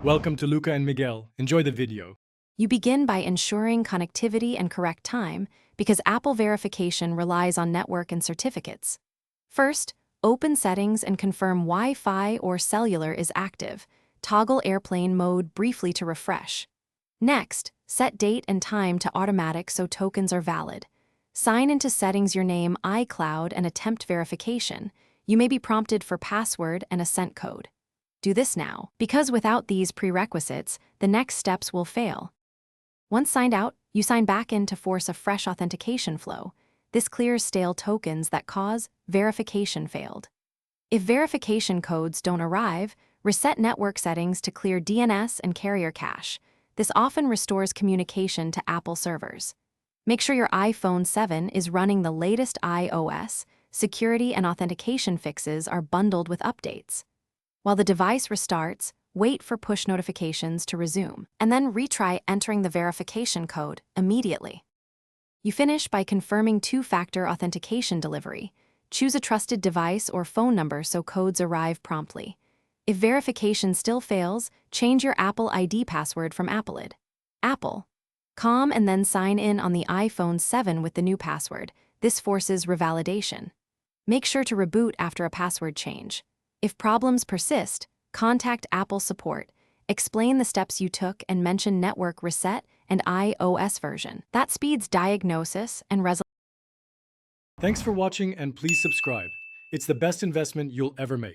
Welcome to Luca and Miguel. Enjoy the video. You begin by ensuring connectivity and correct time because Apple verification relies on network and certificates. First, open settings and confirm Wi-Fi or cellular is active. Toggle airplane mode briefly to refresh. Next, set date and time to automatic so tokens are valid. Sign into settings your name, iCloud, and attempt verification. You may be prompted for password and a sent code. Do this now, because without these prerequisites, the next steps will fail. Once signed out, you sign back in to force a fresh authentication flow. This clears stale tokens that cause verification failed. If verification codes don't arrive, reset network settings to clear DNS and carrier cache. This often restores communication to Apple servers. Make sure your iPhone 7 is running the latest iOS. Security and authentication fixes are bundled with updates. While the device restarts, wait for push notifications to resume, and then retry entering the verification code immediately. You finish by confirming two-factor authentication delivery. Choose a trusted device or phone number so codes arrive promptly. If verification still fails, change your Apple ID password from Apple.com and then sign in on the iPhone 7 with the new password. This forces revalidation. Make sure to reboot after a password change. If problems persist, contact Apple support. Explain the steps you took and mention network reset and iOS version. That speeds diagnosis and resolution. Thanks for watching and please subscribe. It's the best investment you'll ever make.